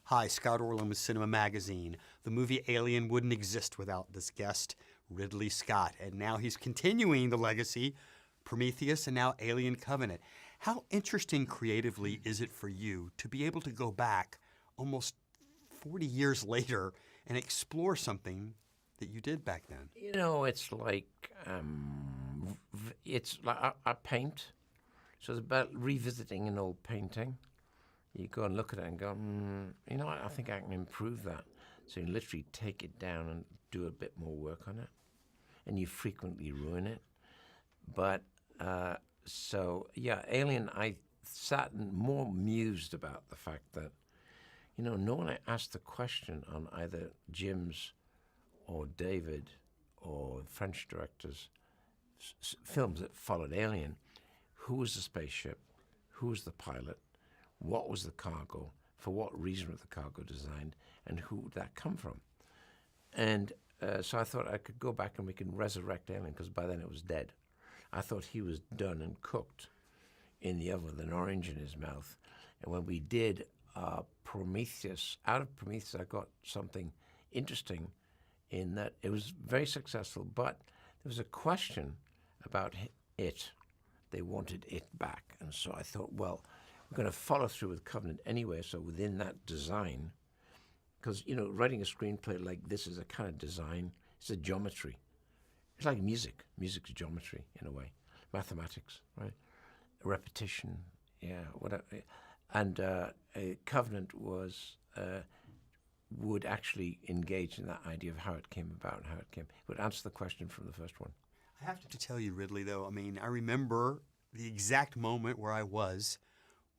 Hi, Scott Orlin with CINEMA-Magazin. The movie Alien wouldn't exist without this guest, Ridley Scott. And now he's continuing the legacy, Prometheus and now Alien Covenant. How interesting creatively is it for you to be able to go back almost 40 years later and explore something that you did back then? You know, it's like I paint, so it's about revisiting an old painting. You go and look at it and go, you know, I think I can improve that. So you literally take it down and do a bit more work on it, and you frequently ruin it. But so yeah, Alien, I sat and more mused about the fact that, you know, no one asked the question on either Jim's or David or French directors' films that followed Alien. Who was the spaceship? Who was the pilot? What was the cargo? For what reason was the cargo designed? And who would that come from? And so I thought I could go back and we can resurrect Alien, because by then it was dead. I thought he was done and cooked in the oven with an orange in his mouth. And when we did Prometheus, out of Prometheus I got something interesting in that it was very successful, but there was a question about it. They wanted it back. And so I thought, well, we're going to follow through with Covenant anyway, so within that design, because, you know, writing a screenplay like this is a kind of design, it's a geometry. It's like music. Music's geometry, in a way. Mathematics, right? Repetition, yeah, whatever. And Covenant would actually engage in that idea of how it came about and how it came. It would answer the question from the first one. I have to tell you, Ridley, though, I mean, I remember the exact moment where I was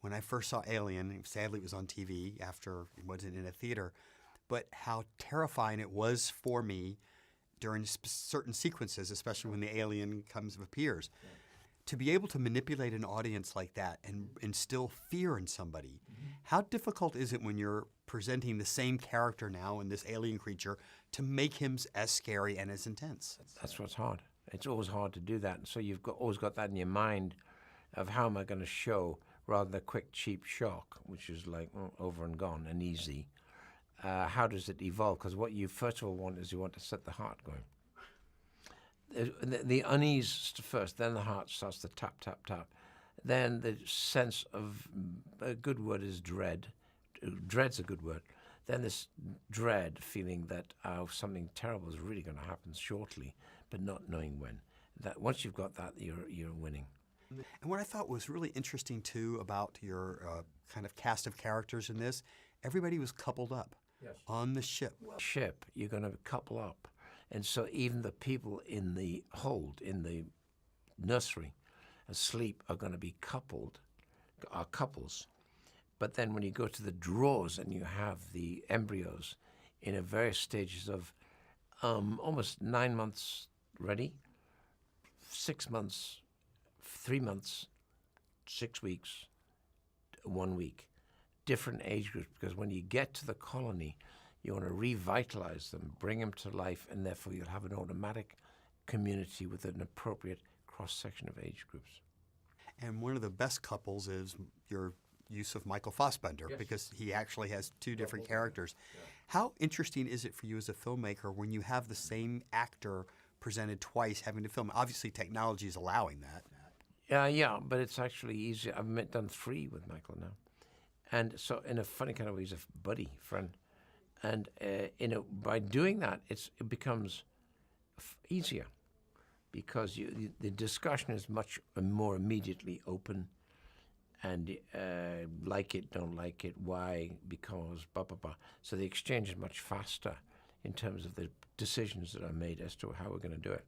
when I first saw Alien. Sadly, it was on TV after it wasn't in a theater, but how terrifying it was for me during certain sequences, especially when the alien appears. Yeah. To be able to manipulate an audience like that and instill fear in somebody, how difficult is it when you're presenting the same character now in this alien creature to make him as scary and as intense? That's what's hard. It's always hard to do that. And so you've always got that in your mind of how am I going to show, rather than a quick, cheap shock, which is like over and gone and easy. How does it evolve? Because what you first of all want is you want to set the heart going. The unease first, then the heart starts to tap, tap, tap. Then the sense of, a good word is dread. Dread's a good word. Then this dread feeling that something terrible is really going to happen shortly, but not knowing when. That once you've got that, you're winning. And what I thought was really interesting, too, about your kind of cast of characters in this, everybody was coupled up on the ship. Ship, you're going to couple up. And so even the people in the hold, in the nursery, asleep, are going to be are couples. But then when you go to the drawers and you have the embryos in various stages of almost 9 months ready, 6 months, 3 months, 6 weeks, 1 week, different age groups, because when you get to the colony, you want to revitalize them, bring them to life, and therefore you'll have an automatic community with an appropriate cross-section of age groups. And one of the best couples is your use of Michael Fassbender, because he actually has two different characters. Yeah. How interesting is it for you as a filmmaker when you have the same actor presented twice having to film? Obviously, technology is allowing that. Yeah, but it's actually easy. I've done 3 with Michael now. And so in a funny kind of way, he's a buddy, friend. And by doing that, it becomes easier, because the discussion is much more immediately open, and like it, don't like it, why, because, blah, blah, blah. So the exchange is much faster in terms of the decisions that are made as to how we're going to do it.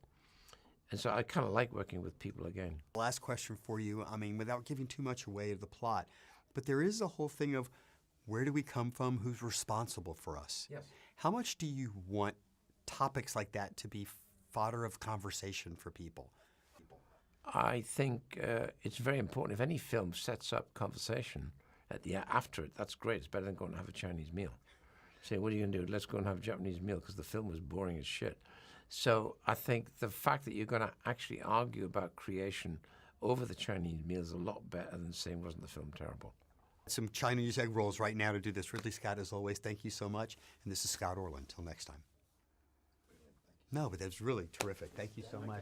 And so I kind of like working with people again. Last question for you, I mean, without giving too much away of the plot, but there is a whole thing of where do we come from, who's responsible for us? Yes. How much do you want topics like that to be fodder of conversation for people? I think it's very important. If any film sets up conversation after it, that's great. It's better than going to have a Chinese meal. Say, what are you going to do? Let's go and have a Japanese meal, because the film was boring as shit. So I think the fact that you're going to actually argue about creation over the Chinese meal is a lot better than saying, wasn't the film terrible? some Chinese egg rolls right now to do this. Ridley Scott, as always, thank you so much. And this is Scott Orlin. Till next time. No, but that's really terrific. Thank you so much.